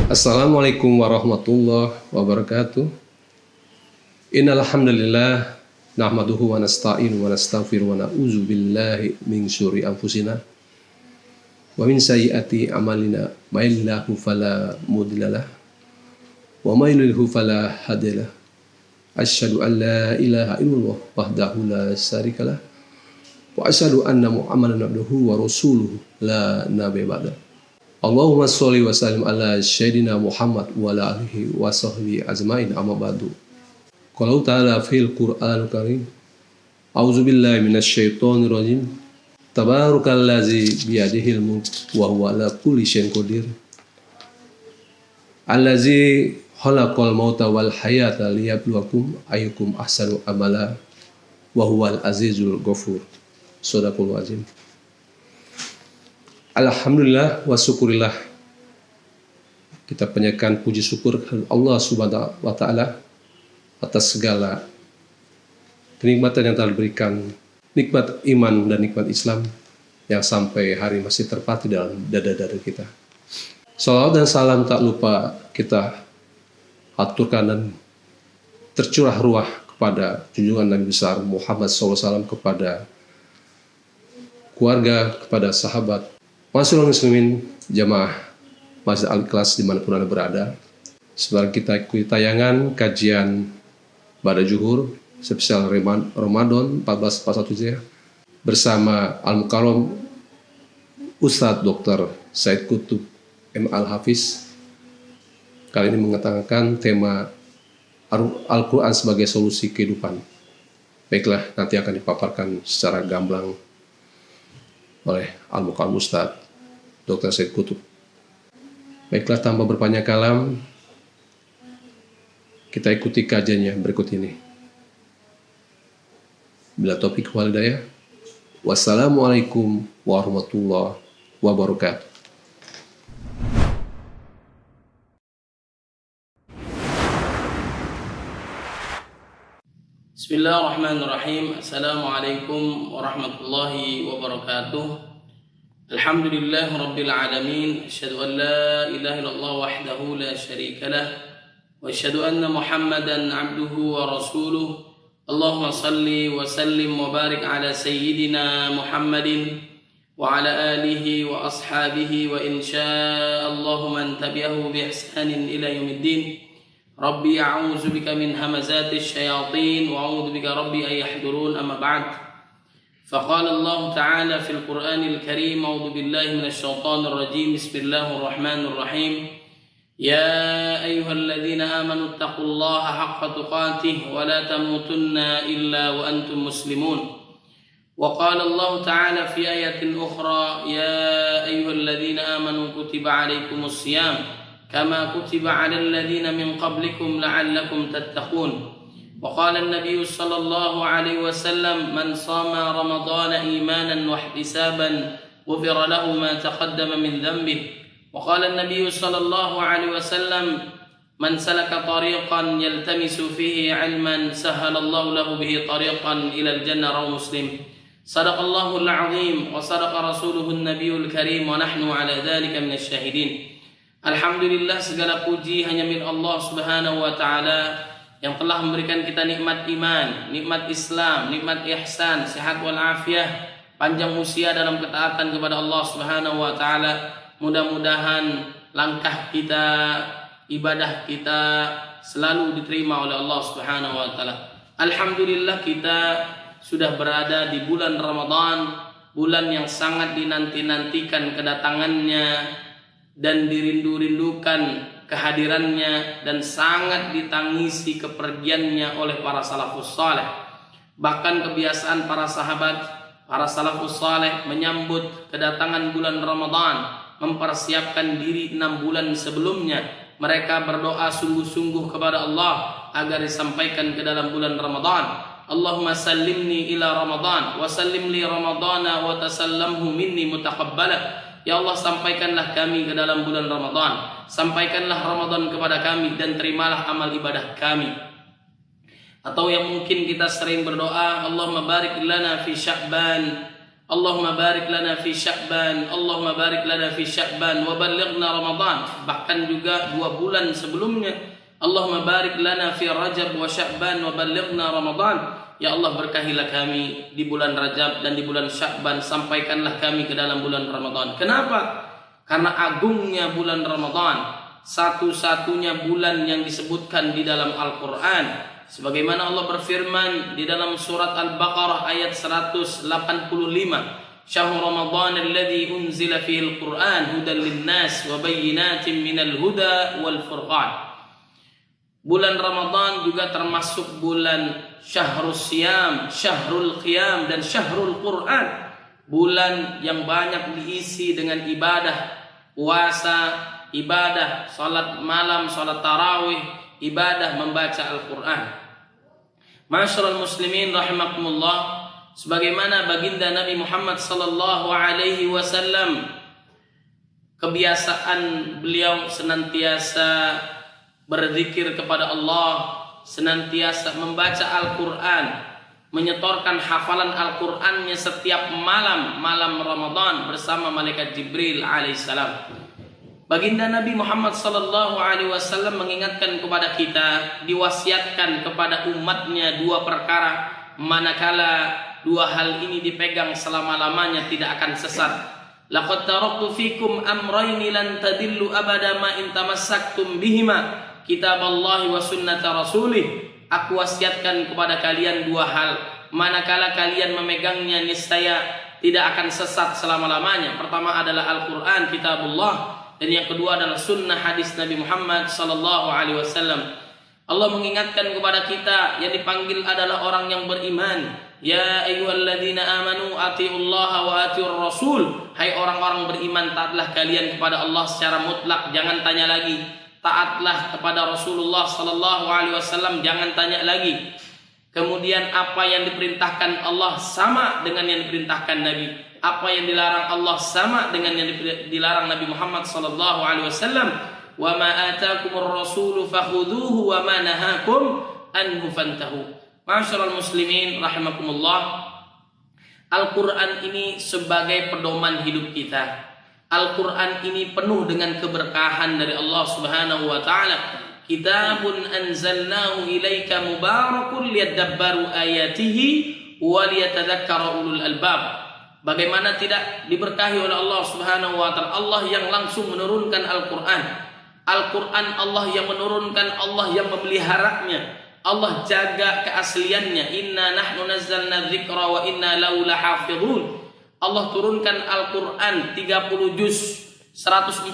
Assalamualaikum warahmatullahi wabarakatuh. Innal hamdalillah nahmaduhu wa nasta'inu wa nastaghfiru wa na'udzu billahi min syururi anfusina wa min sayyiati a'malina. May yahdihillahu fala mudhillalah wa may yudlilhu fala hadiyalah. Asyhadu an la ilaha illallah wahdahu la syarikalah wa asyhadu anna Muhammadan abduhu wa rasuluhu la nabiyya ba'da. Allahumma sholli wa sallim ala sayyidina Muhammad wa ala alihi wa sahbihi ajmain, amma ba'du. Qala ta'ala fil Qur'anil Karim, a'udzu billahi minasyaitonir rajim. Tabarakalladzi biyadihil mulk wa huwa ala kulli syai'in qadir. Allazi khalaqal mauta wal hayata liyabluwakum ayyukum ahsanu amala wa huwal azizul ghafur. Shadaqallahu azim. Alhamdulillah wa syukurillah, kita panjatkan puji syukur Allah Subhanahu wa Ta'ala atas segala kenikmatan yang telah diberikan, nikmat iman dan nikmat Islam yang sampai hari masih terpatri dalam dada-dada kita. Salawat dan salam tak lupa kita aturkan dan tercurah ruah kepada junjungan Nabi besar Muhammad SAW, kepada keluarga, kepada sahabat, masyaallah muslimin, jamaah Masjid Al-Ikhlas dimanapun Anda berada. Sebentar kita ikuti tayangan kajian pada Zuhur spesial Ramadan 1441 Hijriah bersama Al-Mukarram Ustadz Dr. Said Qutb M. Al-Hafiz. Kali ini mengatakan tema Al-Quran sebagai solusi kehidupan. Baiklah, nanti akan dipaparkan secara gamblang oleh Al-Mukarram Ustadz Dr. Said Qutb. Baiklah, tanpa berpanjang kalam, kita ikuti kajiannya berikut ini. Bila topik wal hidayah. Wassalamualaikum warahmatullahi wabarakatuh. Bismillahirrahmanirrahim. Assalamualaikum warahmatullahi wabarakatuh. Alhamdulillahi rabbil alamin. Asyhadu an la ilaha illallah wahdahu la syarika lah wa asyhadu anna Muhammadan abduhu wa rasuluh. Allahumma salli wa sallim wa barik ala sayyidina Muhammadin wa ala alihi wa ashabihi wa insyaallahu man tabi'ahu bi ihsanin ila yaumiddin. Rabbi a'udzu bika min hamazati syayatin wa a'udzu bika rabbi ay yahdurun, amma ba'd. فقال الله تعالى في القرآن الكريم: أعوذ بالله من الشيطان الرجيم. بسم الله الرحمن الرحيم. يا أيها الذين آمنوا اتقوا الله حق تقاته ولا تموتن إلا وأنتم مسلمون. وقال الله تعالى في آية أخرى: يا أيها الذين آمنوا كتب عليكم الصيام كما كتب على الذين من قبلكم لعلكم تتقون. وقال النبي صلى الله عليه وسلم: من صام رمضان إيمانا واحتسابا غفر له ما تقدم من ذنبه. وقال النبي صلى الله عليه وسلم: من سلك طريقا يلتمس فيه علما سهل الله له به طريقا إلى الجنة. رواه مسلم. صدق الله العظيم وصدق رسوله النبي الكريم ونحن على ذلك من الشاهدين. Alhamdulillah, segala puji hanya milik Allah Subhanahu wa Ta'ala yang telah memberikan kita nikmat iman, nikmat Islam, nikmat ihsan, sehat wal afiah, panjang usia dalam ketaatan kepada Allah Subhanahu wa Ta'ala. Mudah-mudahan langkah kita, ibadah kita selalu diterima oleh Allah Subhanahu wa Ta'ala. Alhamdulillah, kita sudah berada di bulan Ramadan, bulan yang sangat dinanti-nantikan kedatangannya dan dirindu-rindukan kehadirannya, dan sangat ditangisi kepergiannya oleh para salafus saleh. Bahkan kebiasaan para sahabat, para salafus saleh menyambut kedatangan bulan Ramadan, mempersiapkan diri 6 bulan sebelumnya. Mereka berdoa sungguh-sungguh kepada Allah agar disampaikan ke dalam bulan Ramadan. Allahumma sallimni ila Ramadan wa sallim li Ramadana wa tasallamhu minni mutaqabbala. Ya Allah, sampaikanlah kami ke dalam bulan Ramadan, sampaikanlah Ramadan kepada kami dan terimalah amal ibadah kami. Atau yang mungkin kita sering berdoa, Allahumma barik lana fi Sya'ban Allahumma barik lana fi Sya'ban, Allahumma barik lana fi Sya'ban wa ballighna Ramadan. Bahkan juga 2 bulan sebelumnya, Allahumma barik lana fi Rajab wa Sya'ban wa ballighna Ramadan. Ya Allah, berkahilah kami di bulan Rajab dan di bulan Sya'ban, sampaikanlah kami ke dalam bulan Ramadan. Kenapa? Karena agungnya bulan Ramadan, satu-satunya bulan yang disebutkan di dalam Al-Quran. Sebagaimana Allah berfirman di dalam surat Al-Baqarah ayat 185, Syahrul Ramadan alladzi unzila fihi al-Qur'an hudan lin-nas wa bayyinatin minal huda wal furqan. Bulan Ramadan juga termasuk bulan Syahrul Siyam, Syahrul Qiyam, dan Syahrul Quran. Bulan yang banyak diisi dengan ibadah, puasa, ibadah, salat malam, salat tarawih, ibadah membaca Al-Quran. Ma'asyiral muslimin rahimakumullah, sebagaimana baginda Nabi Muhammad sallallahu alaihi wasallam, kebiasaan beliau senantiasa berzikir kepada Allah, senantiasa membaca Al-Quran, menyetorkan hafalan Al-Qurannya setiap malam Ramadan bersama malaikat Jibril alaihissalam. Baginda Nabi Muhammad sallallahu alaihi wasallam mengingatkan kepada kita, diwasiatkan kepada umatnya 2 perkara, manakala 2 hal ini dipegang selama-lamanya tidak akan sesat. Laqad taraktu fikum amrayni lan tadillu abada ma in tamassaktum bihima, kitaballahi wa sunnata rasulih. Aku wasiatkan kepada kalian 2 hal, manakala kalian memegangnya niscaya tidak akan sesat selama-lamanya. Pertama adalah Al-Quran, kitabullah, dan yang kedua adalah sunnah hadis Nabi Muhammad sallallahu alaihi wasallam. Allah mengingatkan kepada kita, yang dipanggil adalah orang yang beriman. Ya ayyuhalladzina amanu atiullaha wa atiur rasul. Hai orang-orang beriman, taatlah kalian kepada Allah secara mutlak, jangan tanya lagi. Taatlah kepada Rasulullah sallallahu alaihi wasallam, jangan tanya lagi. Kemudian apa yang diperintahkan Allah sama dengan yang diperintahkan Nabi. Apa yang dilarang Allah sama dengan yang dilarang Nabi Muhammad sallallahu alaihi wasallam. Wa ma ataakumur rasulu fakhudhuhu wa ma nahakum anhu fantahu. Ma'asyiral muslimin rahimakumullah, Al-Qur'an ini sebagai pedoman hidup kita. Al-Quran ini penuh dengan keberkahan dari Allah Subhanahu wa ta'ala. Kitabun anzalnahu ilaika mubarakun liyadabbaru ayatihi wa liyatadzakkara ulul albab. Bagaimana tidak diberkahi oleh Allah Subhanahu wa ta'ala? Allah yang langsung menurunkan Al-Quran. Al-Quran Allah yang menurunkan, Allah yang memeliharanya. Allah jaga keasliannya. Inna nahnu nazzalna dzikra wa inna lahu lahafizun. Allah turunkan Al-Quran 30 juz, 114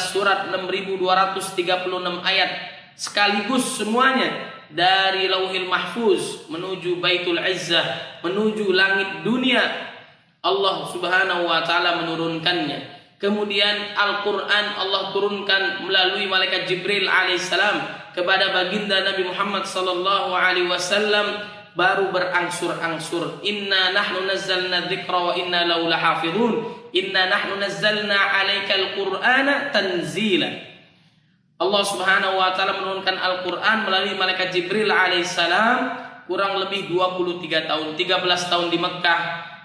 surat, 6.236 ayat sekaligus semuanya, dari Lauhil Mahfuz menuju Baitul Izzah, menuju langit dunia. Allah Subhanahu wa ta'ala menurunkannya. Kemudian Al-Quran Allah turunkan melalui malaikat Jibril alaihissalam kepada baginda Nabi Muhammad sallallahu alaihi wasallam, baru berangsur-angsur. Inna nahnu nazzalna dzikra wa inna lahu lahafizun. Inna nahnu nazzalna 'alaikal qur'ana tanzila. Allah Subhanahu wa ta'ala menurunkan Al-Qur'an melalui malaikat Jibril alaihissalam kurang lebih 23 tahun, 13 tahun di Mekkah,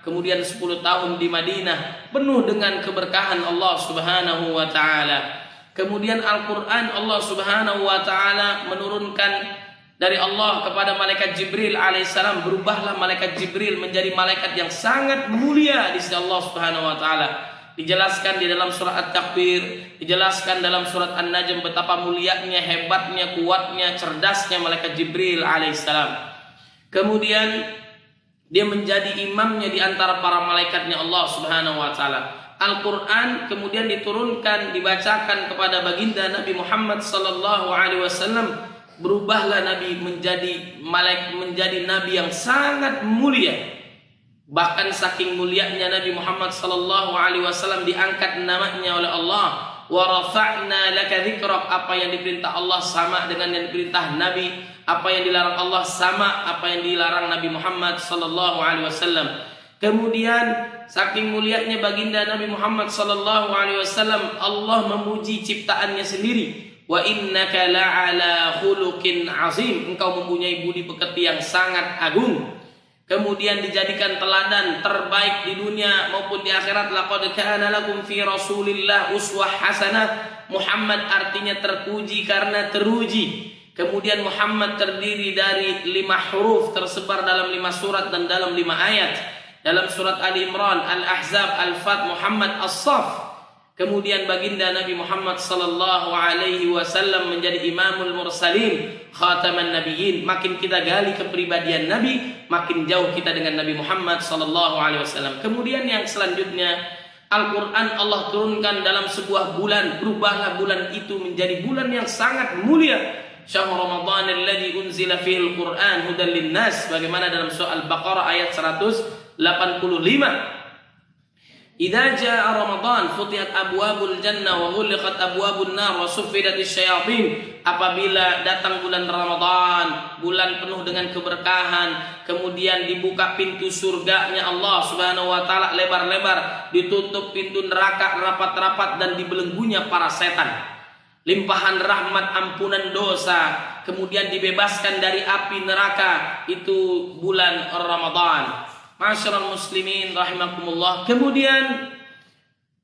kemudian 10 tahun di Madinah, penuh dengan keberkahan Allah Subhanahu wa ta'ala. Kemudian Al-Qur'an Allah Subhanahu wa ta'ala menurunkan dari Allah kepada malaikat Jibril alaihissalam. Berubahlah malaikat Jibril menjadi malaikat yang sangat mulia di sisi Allah Subhanahu wa ta'ala. Dijelaskan di dalam surat At-Takwir, dijelaskan dalam surat An-Najm betapa mulianya, hebatnya, kuatnya, cerdasnya malaikat Jibril alaihissalam. Kemudian dia menjadi imamnya di antara para malaikatnya Allah Subhanahu wa ta'ala. Al-Quran kemudian diturunkan, dibacakan kepada baginda Nabi Muhammad sallallahu alaihi wasallam. Berubahlah Nabi menjadi nabi yang sangat mulia. Bahkan saking mulianya Nabi Muhammad sallallahu alaihi wasallam diangkat namanya oleh Allah. Wa rafa'na laka dzikrak, apa yang diperintah Allah sama dengan yang diperintah Nabi, apa yang dilarang Allah sama apa yang dilarang Nabi Muhammad sallallahu alaihi wasallam. Kemudian saking mulianya baginda Nabi Muhammad sallallahu alaihi wasallam, Allah memuji ciptaannya sendiri. Wa innaka la'ala khuluqin azim, engkau mempunyai budi pekerti yang sangat agung. kemudian dijadikan teladan terbaik di dunia maupun di akhirat. Laqad kana lakum fi Rasulillah uswah hasanah. Muhammad artinya terpuji karena teruji. Kemudian Muhammad terdiri dari 5 huruf tersebar dalam 5 surat dan dalam 5 ayat. Dalam surat Ali Imran, Al-Ahzab, Al-Fat, Muhammad, As-Saff. Kemudian baginda Nabi Muhammad sallallahu alaihi wasallam menjadi imamul mursalin, khataman nabiyyin. Makin kita gali kepribadian Nabi, makin jauh kita dengan Nabi Muhammad sallallahu alaihi wasallam. Kemudian yang selanjutnya, Al-Quran Allah turunkan dalam sebuah bulan. Berubahlah bulan itu menjadi bulan yang sangat mulia. Syahrul Ramadan alladzi unzila fihil Qur'an hudan linnas, bagaimana dalam surah Al-Baqarah ayat 185. Idza jaa Ramadan futihat abwabul jannah wa ghuliqat abwabun nar wa suffidatis syayatin. Apabila datang bulan Ramadan, bulan penuh dengan keberkahan, kemudian dibuka pintu surganya Allah Subhanahu wa taala lebar-lebar, ditutup pintu neraka rapat-rapat dan dibelenggunya para setan. Limpahan rahmat, ampunan dosa, kemudian dibebaskan dari api neraka. Itu bulan Ramadan. Masyarul muslimin rahimakumullah. Kemudian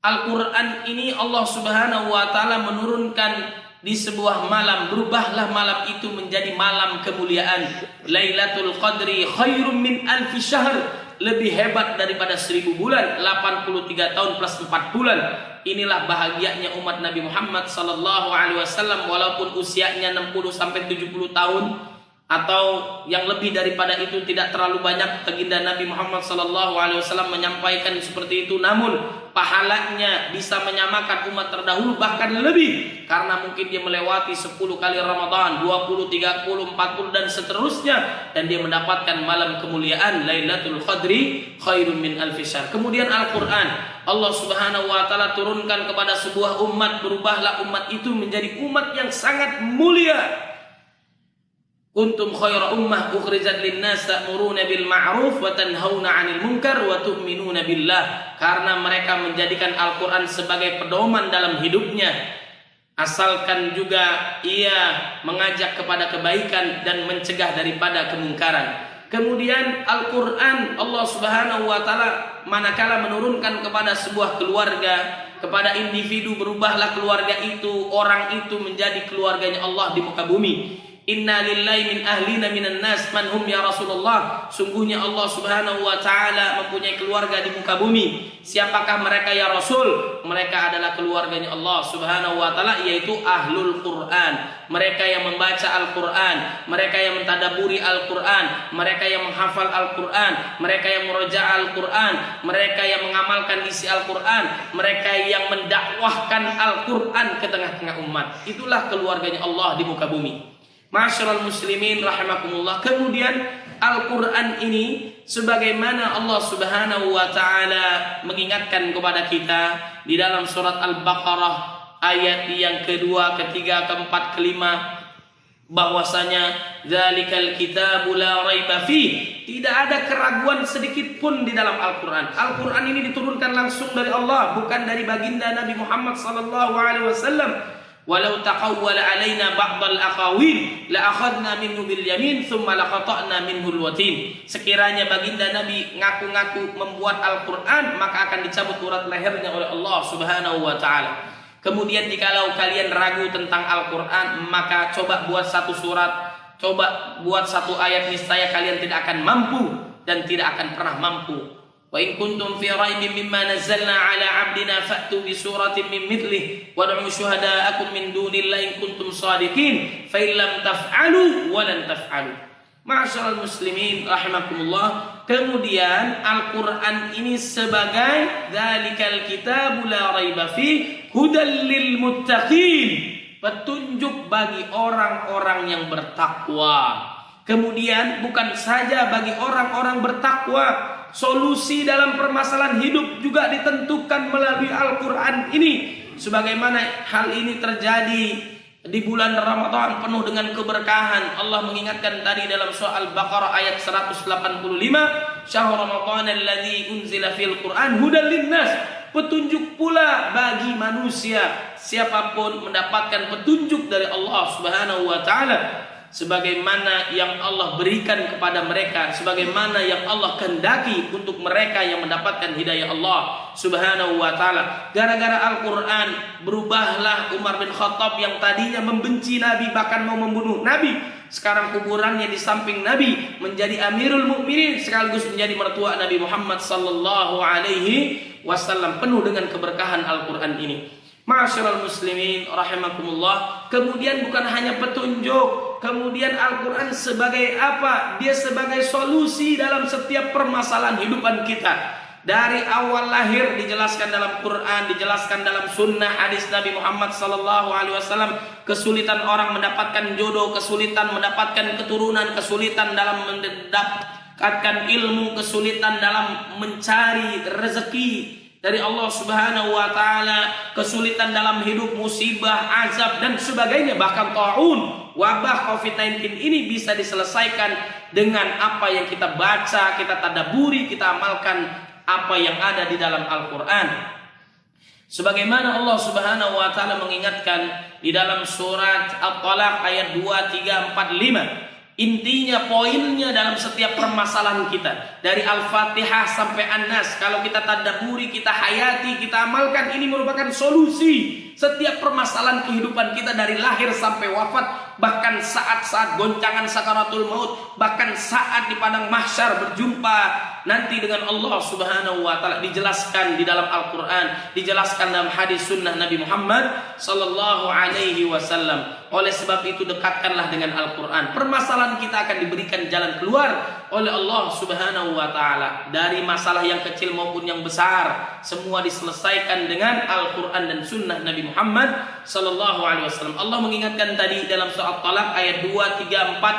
Al-Quran ini Allah Subhanahu wa ta'ala menurunkan di sebuah malam. Berubahlah malam itu menjadi malam kemuliaan. Lailatul Qadri khairum min alfi syahr. Lebih hebat daripada 1000 bulan. 83 tahun plus 4 bulan. Inilah bahagianya umat Nabi Muhammad sallallahu alaihi wasallam, walaupun usianya 60 sampai 70 tahun atau yang lebih daripada itu, tidak terlalu banyak baginda Nabi Muhammad sallallahu alaihi wasallam menyampaikan seperti itu, namun pahalanya bisa menyamakan umat terdahulu bahkan lebih, karena mungkin dia melewati 10 kali Ramadan, 20, 30, 40 dan seterusnya, dan dia mendapatkan malam kemuliaan Lailatul Qadri khairum min alfi syahr. Kemudian Al-Quran Allah Subhanahu wa ta'ala turunkan kepada sebuah umat. Berubahlah umat itu menjadi umat yang sangat mulia. Kuntum khaira ummah ukhrijat linnas ta'muruna bil ma'ruf wa tanhauna 'anil munkar wa tu'minuna billah. Karena mereka menjadikan Al-Quran sebagai pedoman dalam hidupnya, asalkan juga ia mengajak kepada kebaikan dan mencegah daripada kemungkaran. Kemudian Al-Quran Allah Subhanahu wa ta'ala manakala menurunkan kepada sebuah keluarga, kepada individu, berubahlah keluarga itu, orang itu menjadi keluarganya Allah di muka bumi. Inna lillahi min ahlina minan nas man hum ya Rasulullah. Sungguhnya Allah Subhanahu wa ta'ala mempunyai keluarga di muka bumi. Siapakah mereka ya Rasul? Mereka adalah keluarganya Allah Subhanahu wa ta'ala, yaitu ahlul Quran. Mereka yang membaca Al-Quran, mereka yang mentadaburi Al-Quran, mereka yang menghafal Al-Quran, mereka yang murojaah Al-Quran, mereka yang mengamalkan isi Al-Quran, mereka yang mendakwahkan Al-Quran ke tengah-tengah umat. Itulah keluarganya Allah di muka bumi. Masyarul muslimin rahimakumullah. Kemudian Al-Quran ini sebagaimana Allah Subhanahu wa ta'ala mengingatkan kepada kita di dalam surat Al-Baqarah ayat yang kedua, ketiga, keempat, kelima, bahwasanya zalikal kitabu la raiba fi. Tidak ada keraguan sedikit pun di dalam Al-Quran. Al-Quran ini diturunkan langsung dari Allah, bukan dari baginda Nabi Muhammad sallallahu alaihi wasallam. Walau taqawwala alaina ba'dal aqawil la akhadna minhu bil yamin thumma laqata'na minhu al watin. Sekiranya baginda Nabi ngaku-ngaku membuat Al-Quran, maka akan dicabut urat lehernya oleh Allah Subhanahu wa ta'ala. Kemudian jikalau kalian ragu tentang Al-Quran, maka coba buat satu surat, coba buat satu ayat, niscaya kalian tidak akan mampu dan tidak akan pernah mampu. Wa in kuntum fi raibin mimma nazzalna ala 'abdina fa'tu bi suratin min mithlihi wad'u syuhada'akum min dunillahi in kuntum shadiqin fa in lam taf'alu wa lan taf'alu. Ma'asyiral muslimin rahimakumullah. Kemudian Al-Quran ini sebagai dzalikal kitabu la raiba fi hudal lil muttaqin, petunjuk bagi orang-orang yang bertakwa. Kemudian bukan saja bagi orang-orang bertakwa, solusi dalam permasalahan hidup juga ditentukan melalui Al-Quran ini. Sebagaimana hal ini terjadi di bulan Ramadan penuh dengan keberkahan. Allah mengingatkan tadi dalam surah Al-Baqarah ayat 185, Syahrul Ramadan alladzi unzila fil Qur'an hudan linnas, petunjuk pula bagi manusia. Siapapun mendapatkan petunjuk dari Allah Subhanahu wa ta'ala, sebagaimana yang Allah berikan kepada mereka, sebagaimana yang Allah kehendaki untuk mereka yang mendapatkan hidayah Allah Subhanahu wa taala. Gara-gara Al-Qur'an berubahlah Umar bin Khattab yang tadinya membenci Nabi, bahkan mau membunuh Nabi, sekarang kuburannya di samping Nabi, menjadi Amirul Mukminin sekaligus menjadi mertua Nabi Muhammad sallallahu alaihi wasallam, penuh dengan keberkahan Al-Qur'an ini. Ma'asyiral muslimin rahimakumullah. Kemudian bukan hanya petunjuk, kemudian Al-Quran sebagai apa? Dia sebagai solusi dalam setiap permasalahan hidupan kita. Dari awal lahir dijelaskan dalam Quran, dijelaskan dalam sunnah hadis Nabi Muhammad sallallahu alaihi wasallam. Kesulitan orang mendapatkan jodoh, kesulitan mendapatkan keturunan, kesulitan dalam mendapatkan ilmu, kesulitan dalam mencari rezeki dari Allah Subhanahu wa taala, kesulitan dalam hidup, musibah, azab dan sebagainya, bahkan taun, wabah Covid-19 ini bisa diselesaikan dengan apa yang kita baca, kita tadabburi, kita amalkan apa yang ada di dalam Al-Qur'an. Sebagaimana Allah Subhanahu wa taala mengingatkan di dalam surat At-Talaq ayat 2, 3, 4, 5. Intinya, poinnya dalam setiap permasalahan kita, dari Al-Fatihah sampai An-Nas, kalau kita tadabburi, kita hayati, kita amalkan, ini merupakan solusi setiap permasalahan kehidupan kita dari lahir sampai wafat, bahkan saat-saat goncangan sakaratul maut, bahkan saat di padang mahsyar berjumpa nanti dengan Allah Subhanahu wa taala. Dijelaskan di dalam Al-Qur'an, dijelaskan dalam hadis sunnah Nabi Muhammad sallallahu alaihi wasallam. Oleh sebab itu dekatkanlah dengan Al-Qur'an. Permasalahan kita akan diberikan jalan keluar oleh Allah Subhanahu wa taala. Dari masalah yang kecil maupun yang besar, semua diselesaikan dengan Al-Qur'an dan sunnah Nabi Muhammad sallallahu alaihi wasallam. Allah mengingatkan tadi dalam surat Talaq ayat 2, 3, 4,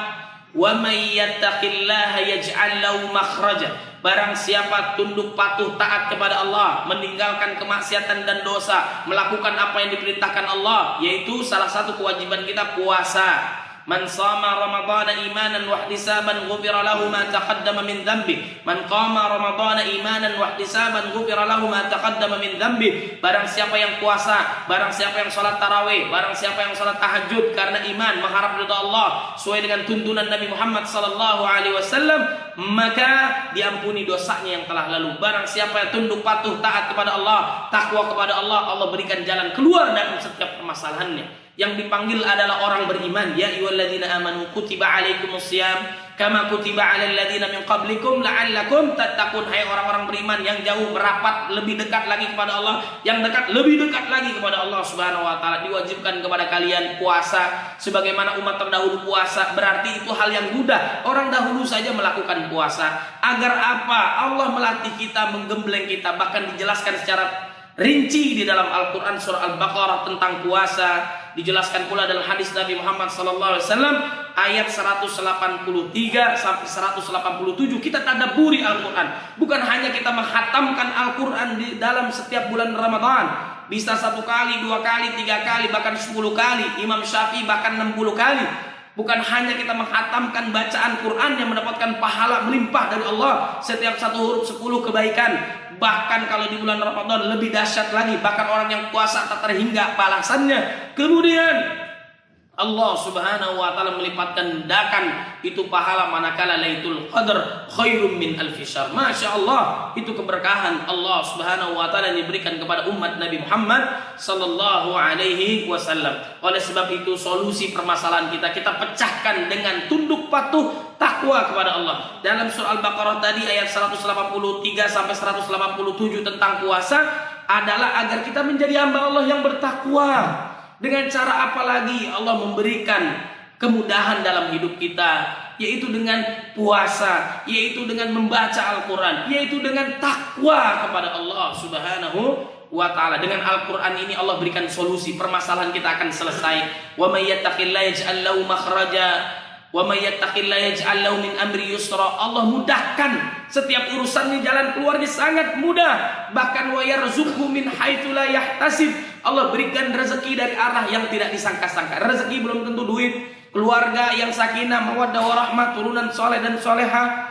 "Wa may yattaqillaha yaj'al lahu makhraja." Barang siapa tunduk patuh taat kepada Allah, meninggalkan kemaksiatan dan dosa, melakukan apa yang diperintahkan Allah, yaitu salah satu kewajiban kita puasa. Man shama ramadhana imanan wa ihtisaban ghufira lahu ma taqaddama min dhanbi. Man qama ramadhana imanan wa ihtisaban ghufira lahu ma taqaddama min dhanbi. Barang siapa yang puasa, barang siapa yang salat tarawih, barang siapa yang salat tahajud karena iman, mengharap ridha Allah sesuai dengan tuntunan Nabi Muhammad sallallahu alaihi wasallam, maka diampuni dosanya yang telah lalu. Barang siapa yang tunduk patuh taat kepada Allah, takwa kepada Allah, Allah berikan jalan keluar dalam setiap permasalahannya. Yang dipanggil adalah orang beriman. Ya ayyuhalladzina amanu kutiba alaikumusiyam kama kutiba alal ladzina min qablikum la'allakum tattaqun. Hai orang-orang beriman yang jauh merapat lebih dekat lagi kepada Allah, yang dekat lebih dekat lagi kepada Allah Subhanahu wa taala, diwajibkan kepada kalian puasa sebagaimana umat terdahulu puasa. Berarti itu hal yang mudah. Orang dahulu saja melakukan puasa. Agar apa? Allah melatih kita, menggembleng kita. Bahkan dijelaskan secara rinci di dalam Al-Quran surah Al-Baqarah tentang puasa. Dijelaskan pula dalam hadis Nabi Muhammad sallallahu alaihi wasallam ayat 183 sampai 187. Kita tadabburi Al-Quran. Bukan hanya kita menghatamkan Al-Quran di dalam setiap bulan Ramadan. Bisa 1 kali, 2 kali, 3 kali, bahkan 10 kali. Imam Syafi'i bahkan 60 kali. Bukan hanya kita menghatamkan bacaan Quran yang mendapatkan pahala melimpah dari Allah, setiap 1 huruf 10 kebaikan. Bahkan kalau di bulan Ramadan lebih dahsyat lagi, bahkan orang yang puasa tak terhingga balasannya. Kemudian Allah Subhanahu wa taala melipatkan gandakan itu pahala manakala Lailatul Qadar khairum min alfi syahr. Masya Allah, itu keberkahan Allah Subhanahu wa taala yang diberikan kepada umat Nabi Muhammad sallallahu alaihi wasallam. Oleh sebab itu solusi permasalahan kita pecahkan dengan tunduk patuh takwa kepada Allah. Dalam surah Al-Baqarah tadi ayat 183 sampai 187 tentang puasa adalah agar kita menjadi hamba Allah yang bertakwa. Dengan cara apa lagi Allah memberikan kemudahan dalam hidup kita, yaitu dengan puasa, yaitu dengan membaca Al-Quran, yaitu dengan takwa kepada Allah Subhanahu wa ta'ala. Dengan Al-Quran ini Allah berikan solusi, permasalahan kita akan selesai. Wa may yattaqillaha yaj'al lahu makhraja wa may yattaqillaha yaj'al lahu min amri yusra. Allah mudahkan setiap urusannya, jalan keluarnya sangat mudah. Bahkan wa yarzuqhu min haitsu la yahtasib. Allah berikan rezeki dari arah yang tidak disangka-sangka. Rezeki belum tentu duit, keluarga yang sakinah, mawaddah warahmah, turunan soleh dan soleha,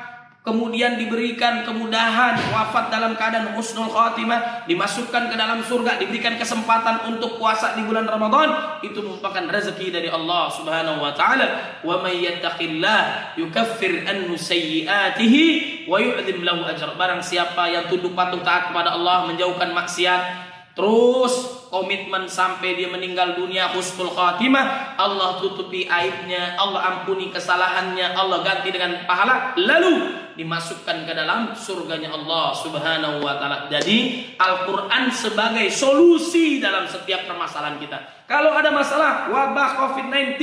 kemudian diberikan kemudahan, wafat dalam keadaan husnul khatimah, dimasukkan ke dalam surga, diberikan kesempatan untuk puasa di bulan Ramadan, itu merupakan rezeki dari Allah Subhanahu wa taala. Wa may yattaqillah yukaffir anhu sayyi'atihi wa yu'dzim lahu ajra. Barang siapa yang tunduk patuh taat kepada Allah, menjauhkan maksiat, terus komitmen sampai dia meninggal dunia husnul khatimah, Allah tutupi aibnya, Allah ampuni kesalahannya, Allah ganti dengan pahala, lalu dimasukkan ke dalam surganya Allah Subhanahu wa taala. Jadi Al-Qur'an sebagai solusi dalam setiap permasalahan kita. Kalau ada masalah wabah COVID-19,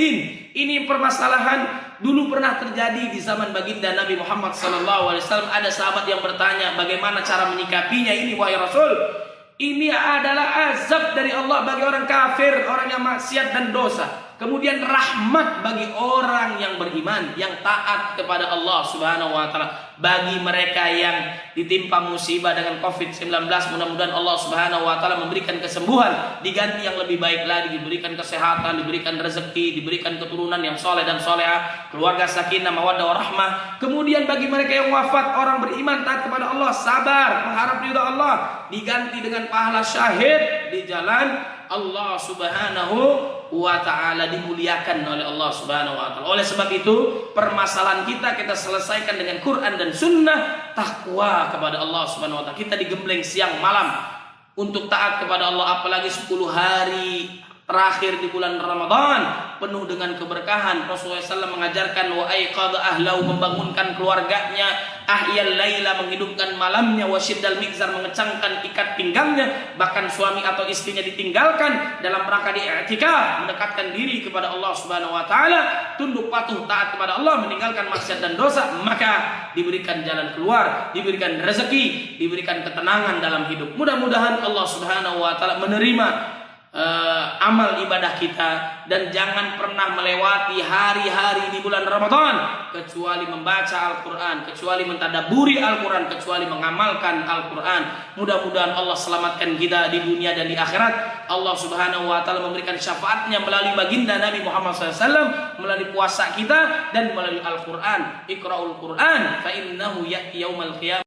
ini permasalahan dulu pernah terjadi di zaman baginda Nabi Muhammad SAW. Ada sahabat yang bertanya, bagaimana cara menyikapinya ini wahai Rasul? Ini adalah azab dari Allah bagi orang kafir, orang yang maksiat dan dosa. Kemudian rahmat bagi orang yang beriman, yang taat kepada Allah Subhanahu wa taala. Bagi mereka yang ditimpa musibah dengan COVID-19, mudah-mudahan Allah Subhanahu wa taala memberikan kesembuhan, diganti yang lebih baik lagi, diberikan kesehatan, diberikan rezeki, diberikan keturunan yang soleh dan soleha, keluarga sakinah mawaddah warahmah. Kemudian bagi mereka yang wafat, orang beriman taat kepada Allah, sabar, mengharap ridha Allah, diganti dengan pahala syahid di jalan Allah Subhanahu wa ta'ala, dimuliakan oleh Allah Subhanahu wa ta'ala. Oleh sebab itu, permasalahan kita selesaikan dengan Quran dan Sunnah, takwa kepada Allah Subhanahu wa ta'ala. Kita digembleng siang malam untuk taat kepada Allah, apalagi 10 hari terakhir di bulan Ramadan penuh dengan keberkahan. Rasulullah SAW mengajarkan wa aiqadha ahlau, membangunkan keluarganya, ahyal laila, menghidupkan malamnya, wasyiddal mizar, mengecangkan ikat pinggangnya. Bahkan suami atau istrinya ditinggalkan dalam rangka i'tikaf, mendekatkan diri kepada Allah Subhanahu wa taala, tunduk patuh taat kepada Allah, meninggalkan maksiat dan dosa, maka diberikan jalan keluar, diberikan rezeki, diberikan ketenangan dalam hidup. Mudah-mudahan Allah Subhanahu wa taala menerima amal ibadah kita, dan jangan pernah melewati hari-hari di bulan Ramadan kecuali membaca Al-Quran, kecuali mentadaburi Al-Quran, kecuali mengamalkan Al-Quran. Mudah-mudahan Allah selamatkan kita di dunia dan di akhirat. Allah Subhanahu wa ta'ala memberikan syafaatnya melalui baginda Nabi Muhammad SAW, melalui puasa kita, dan melalui Al-Quran. Iqra'ul Quran fa innahu ya'ti yaumal qiyamah.